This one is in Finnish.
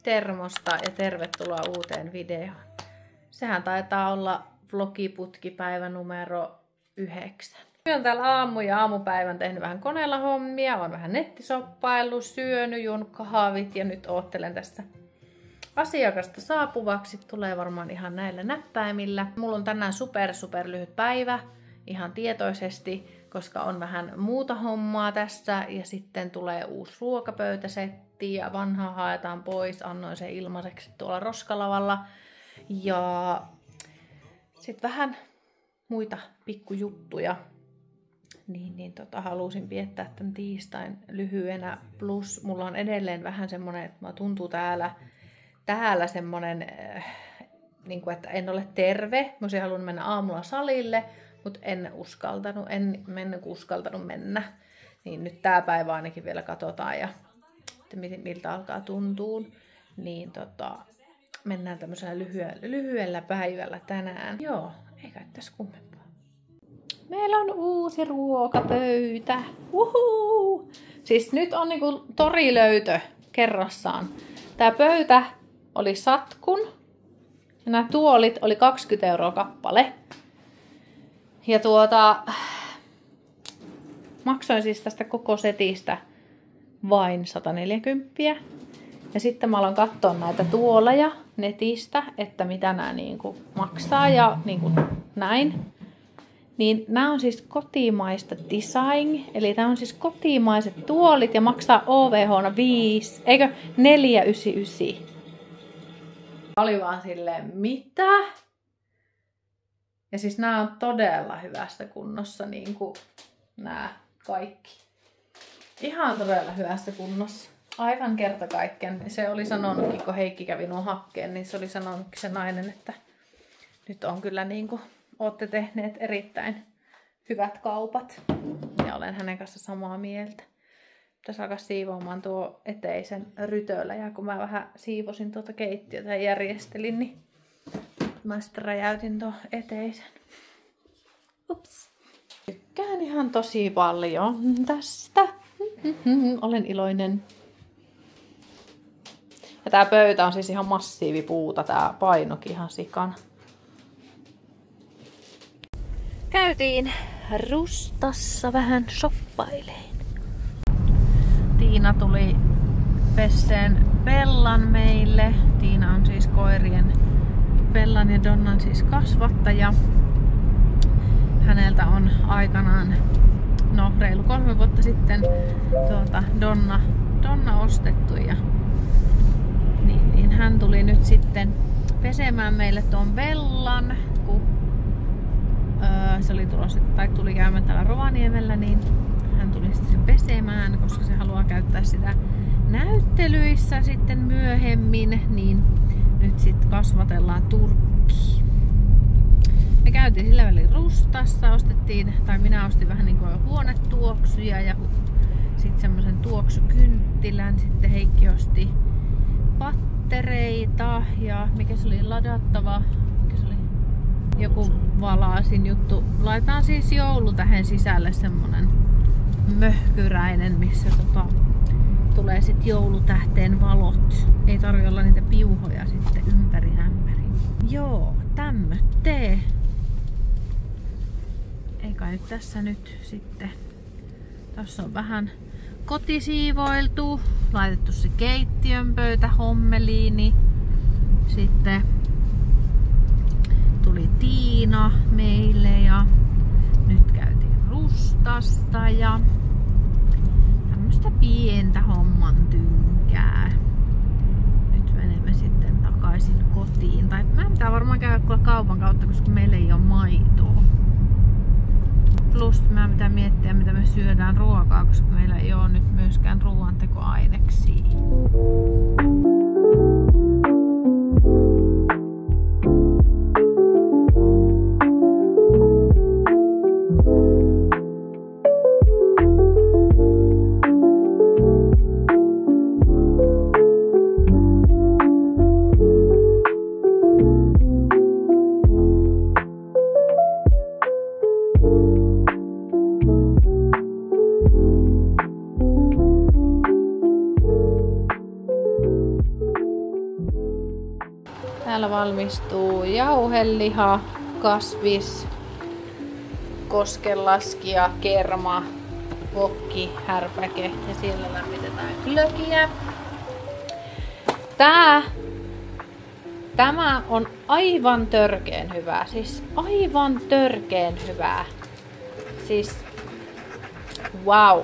termosta ja tervetuloa uuteen videoon. Sehän taitaa olla vlogiputkipäivä numero 9. Nyt on täällä aamu ja aamupäivän tehnyt vähän koneella hommia, on vähän nettisoppaillut, syönyt, juonut kahvit ja nyt oottelen tässä asiakasta saapuvaksi. Tulee varmaan ihan näillä näppäimillä. Mulla on tänään super lyhyt päivä ihan tietoisesti, koska on vähän muuta hommaa tässä ja sitten tulee uusi ruokapöytäsetti ja vanha haetaan pois. Annoin sen ilmaiseksi tuolla roskalavalla ja sitten vähän muita pikkujuttuja. Halusin viettää tämän tiistain lyhyenä. Plus mulla on edelleen vähän semmonen, että mä tuntuu täällä semmonen, että en ole terve. Mä olisin halunnut mennä aamulla salille, mutta en uskaltanut mennä. Niin nyt tää päivä ainakin vielä katsotaan ja miltä alkaa tuntuu. Niin mennään tämmöisellä lyhyellä päivällä tänään. Joo, ei kai tässä kummempaa. Meillä on uusi ruokapöytä. Uhuu! Siis nyt on niinku torilöytö kerrassaan. Tää pöytä oli satkun. Ja nämä tuolit oli 20 € kappale. Ja maksoin siis tästä koko setistä vain 140. Ja sitten mä aloin katsoa näitä tuoleja netistä, että mitä nämä niinku maksaa ja niinku näin. Niin nämä on siis kotimaista design, eli tämä on siis kotimaiset tuolit ja maksaa OVH:na 4,99. Oli vaan silleen, mitä? Ja siis nämä on todella hyvässä kunnossa, niin kuin nämä kaikki. Ihan todella hyvässä kunnossa. Aivan kerta kaikkiaan. Se oli sanonutkin, kun Heikki kävi nuo hakkeen, niin se oli sanonutkin se nainen, että nyt on kyllä niin kuin olette tehneet erittäin hyvät kaupat. Ja olen hänen kanssa samaa mieltä. Pitäisi alkaa siivoamaan tuo eteisen rytöllä. Ja kun mä vähän siivosin tuota keittiötä ja järjestelin, niin mä sitten räjäytin tuon eteisen. Ups. Tykkään ihan tosi paljon tästä. Olen iloinen. Ja tää pöytä on siis ihan massiivipuuta. Tää painokin ihan sikana. Käytiin Rustassa vähän shoppailein. Tiina tuli pesseen Bellan meille. Tiina on siis koirien Bellan ja Donnan siis kasvattaja. Häneltä on aikanaan, reilu 3 vuotta sitten Donna ostettu ja niin hän tuli nyt sitten pesemään meille tuon Bellan, kun se oli tuli käymään täällä Rovaniemellä, niin hän tuli sitten sen pesemään, koska se haluaa käyttää sitä näyttelyissä sitten myöhemmin, niin nyt sitten kasvatellaan turkkia. Me käytiin sillä välin Rustassa, minä ostin vähän niin kuin huonetuoksuja ja sitten semmoisen tuoksukynttilän, sitten Heikki osti pattereita ja mikä se oli ladattava, joku valaasin juttu. Laitetaan siis joulutähen sisälle semmonen möhkyräinen, missä tulee sit joulutähteen valot. Ei tarvi olla niitä piuhoja sitten ympäri ämpäri. Joo, tämmöttee. Eikä nyt tässä nyt sitten. Tässä on vähän kotisiivoiltu. Laitettu se keittiön pöytä hommeliini. Sitten tuli Tiina meille ja nyt käytiin Rustasta ja tämmöstä pientä homman tynkää. Nyt menemme sitten takaisin kotiin. Tai mä pitää varmaan käydä kaupan kautta, koska meillä ei ole maitoa. Plus mä pitää miettiä, mitä me syödään ruokaa, koska meillä ei ole nyt myöskään ruoantekoaineksia. Täällä valmistuu jauheliha, kasvis, koskenlaskija, kerma, wokki, härpäke ja siellä lämmitetään glögiä. Tämä on aivan törkeen hyvää. Siis aivan törkeen hyvää. Siis wow.